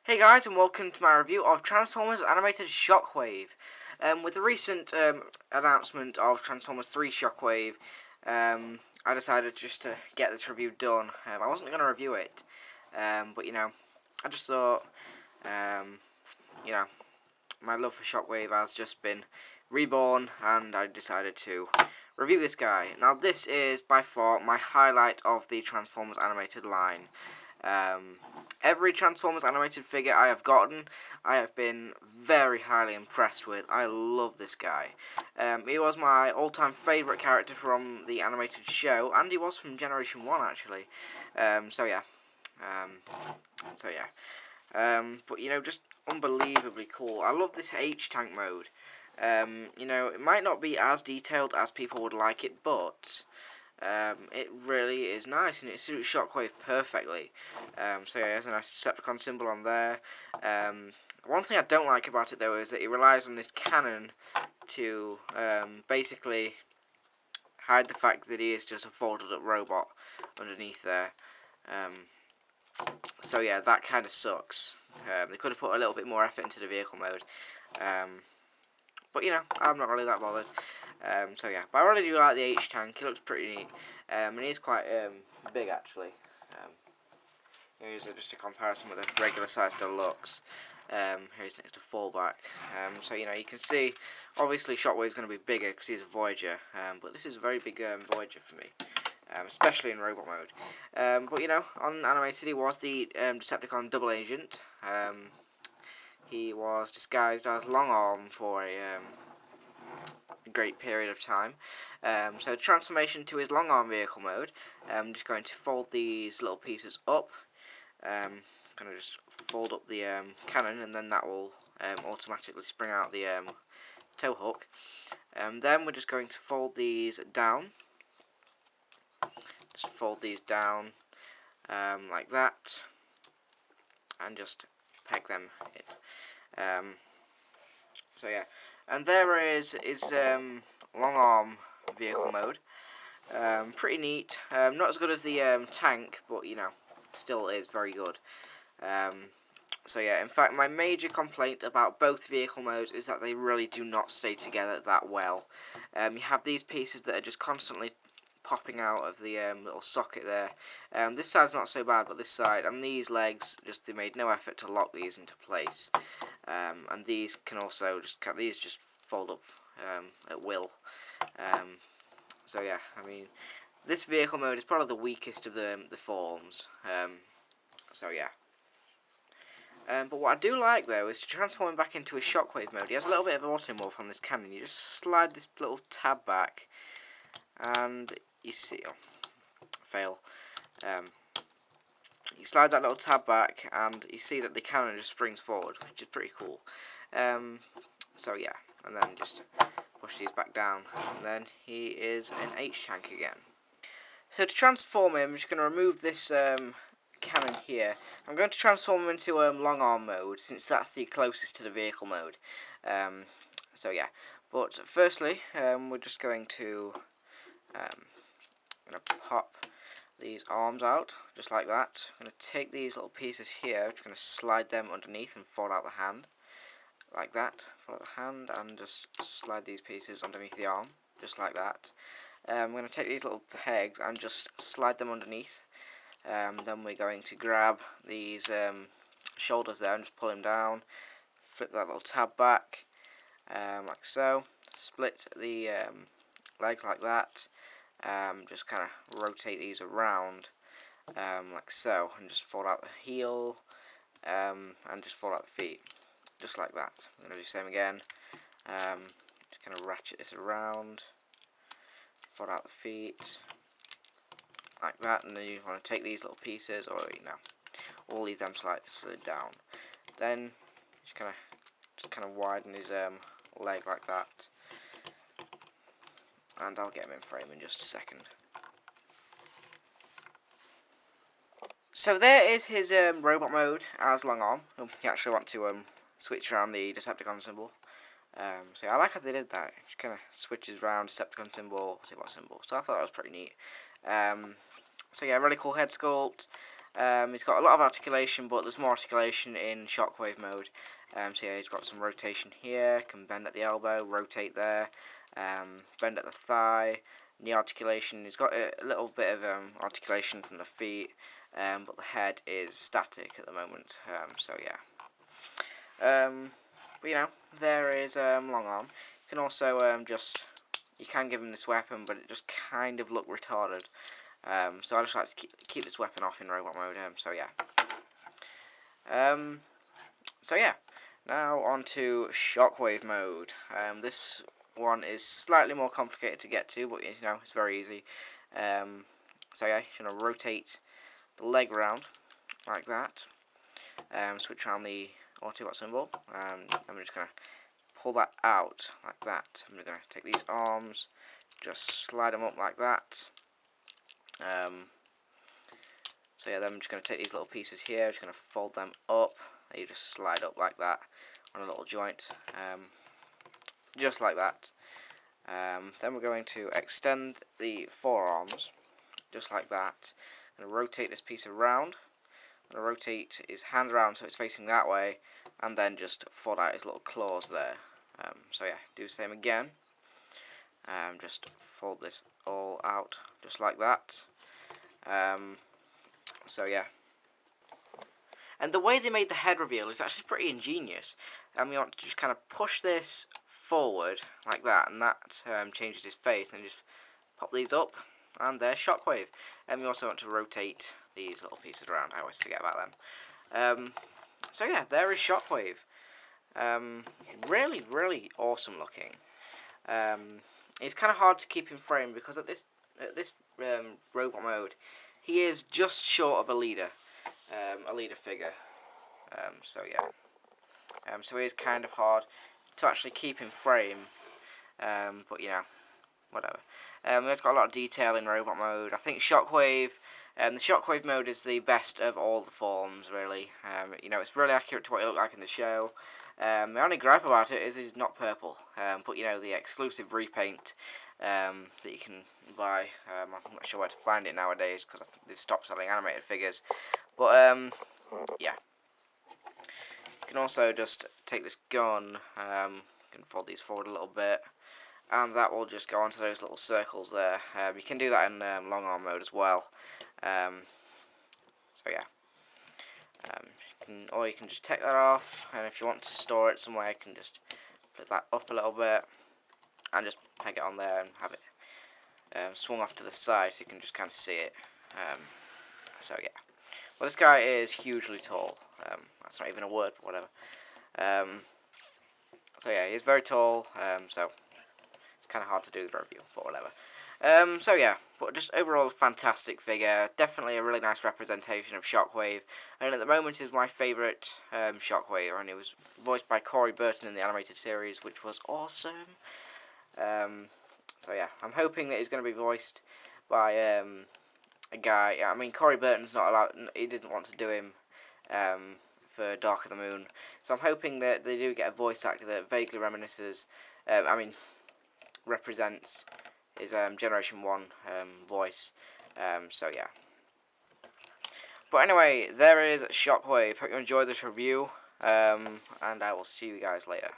Hey guys, and welcome to my review of Transformers Animated Shockwave. With the recent announcement of Transformers 3 Shockwave, I decided just to get this review done. I wasn't going to review it, but I just thought, um, you know, my love for Shockwave has just been reborn, and I decided to review this guy. Now, this is by far my highlight of the Transformers animated line. Every Transformers animated figure I have gotten, I have been very highly impressed with. I love this guy. He was my all-time favourite character from the animated show, and he was from Generation 1, actually. So yeah. Um, so yeah. But just unbelievably cool. I love this H-Tank mode. It might not be as detailed as people would like it, but it really is nice, and it suits Shockwave perfectly. So yeah, there's a nice Decepticon symbol on there. One thing I don't like about it, though, is that it relies on this cannon to basically hide the fact that he is just a folded up robot underneath there. Um, so yeah, that kind of sucks. They could have put a little bit more effort into the vehicle mode. But I'm not really that bothered. So yeah, but I really do like the H-Tank. It looks pretty neat. And it is quite big, actually. Here's just a comparison with a regular size deluxe. Here's next to fallback. So you can see, obviously Shockwave's going to be bigger because he's a Voyager. But this is a very big Voyager for me. Especially in robot mode. But on animated he was the Decepticon double agent. He was disguised as Longarm for a great period of time. So transformation to his long arm vehicle mode. I'm just going to fold these little pieces up. Going to just fold up the cannon, and then that will automatically spring out the tow hook. Then we're just going to fold these down. Just fold these down like that, and just peg them in. So yeah, and there is long arm vehicle mode. Pretty neat. Not as good as the tank, but still is very good. Um, so yeah, in fact, my major complaint about both vehicle modes is that they really do not stay together that well. You have these pieces that are just constantly popping out of the little socket there. This side's not so bad, but this side and these legs, they made no effort to lock these into place. And these can also just fold up at will. So yeah, I mean, this vehicle mode is probably the weakest of the forms. So yeah. But what I do like, though, is to transform him back into his Shockwave mode. He has a little bit of automorph on this cannon. You just slide this little tab back, and you see... Oh, fail. Um, you slide that little tab back, and you see that the cannon just springs forward, which is pretty cool. So yeah, and then just push these back down, and then he is an H-Tank again. So to transform him, I'm just going to remove this cannon here. I'm going to transform him into long arm mode, since that's the closest to the vehicle mode. So yeah, but firstly, we're just going to pop these arms out, just like that. I'm going to take these little pieces here, just going to slide them underneath and fold out the hand, like that. Fold out the hand and just slide these pieces underneath the arm, just like that. I'm going to take these little pegs and just slide them underneath. Then we're going to grab these shoulders there and just pull them down. Flip that little tab back, like so. Split the legs like that. Just kind of rotate these around, like so, and just fold out the heel, and just fold out the feet, just like that. I'm going to do the same again. Just kind of ratchet this around, fold out the feet, like that, and then you want to take these little pieces, or all leave them slightly down. Then just kind of widen his leg like that, and I'll get him in frame in just a second. So there is his robot mode as Longarm. You actually want to switch around the Decepticon symbol. So yeah, I like how they did that. It just kind of switches around Decepticon symbol, Autobot symbol. So I thought that was pretty neat. So yeah, really cool head sculpt. He's got a lot of articulation, but there's more articulation in Shockwave mode. So yeah, he's got some rotation here, can bend at the elbow, rotate there, bend at the thigh, knee articulation. He's got a little bit of articulation from the feet, but the head is static at the moment. So yeah. But you know, there is Longarm. You can also you can give him this weapon, but it just kind of look retarded. So I just like to keep this weapon off in robot mode. So yeah. Now on to Shockwave mode. This one is slightly more complicated to get to, but you know it's very easy. So yeah, you're gonna rotate the leg around like that. Switch on the Autobot symbol. I'm just gonna pull that out like that. I'm gonna take these arms, just slide them up like that. So yeah, then I'm just going to take these little pieces here, just going to fold them up. You just slide up like that on a little joint, just like that. Then we're going to extend the forearms, just like that. I'm going to rotate this piece around. I'm going to rotate his hand around so it's facing that way, and then just fold out his little claws there. So yeah, do the same again. Just fold this all out, just like that. So yeah. And the way they made the head reveal is actually pretty ingenious. And we want to just kind of push this forward like that, and that changes his face. And just pop these up, and there's Shockwave. And we also want to rotate these little pieces around. I always forget about them. So yeah, there is Shockwave. Really, really awesome looking. It's kind of hard to keep in frame because at this robot mode, he is just short of a leader figure. So yeah. So it is kind of hard to actually keep in frame. But you know, whatever. It's got a lot of detail in robot mode. I think Shockwave. The Shockwave mode is the best of all the forms, really. You know, it's really accurate to what he looked like in the show. The only gripe about it is he's not purple. But you know, the exclusive repaint that you can buy. I'm not sure where to find it nowadays because they've stopped selling animated figures. But yeah. You can also just take this gun. You can fold these forward a little bit, and that will just go onto those little circles there. You can do that in Longarm mode as well. So yeah. Or you can just take that off, and if you want to store it somewhere, you can just flip that up a little bit and just peg it on there and have it swung off to the side so you can just kind of see it. So yeah. Well, this guy is hugely tall. That's not even a word, but whatever. So yeah, he's very tall. So it's kind of hard to do the review, but whatever. So yeah, but just overall fantastic figure. Definitely a really nice representation of Shockwave. And at the moment is my favourite Shockwave, and it was voiced by Corey Burton in the animated series, which was awesome. So yeah, I'm hoping that he's going to be voiced by a guy. I mean, Corey Burton's not allowed. He didn't want to do him for Dark of the Moon. So I'm hoping that they do get a voice actor that vaguely reminisces. Represents his Generation 1 voice. So yeah. But anyway, there is Shockwave. Hope you enjoyed this review. And I will see you guys later.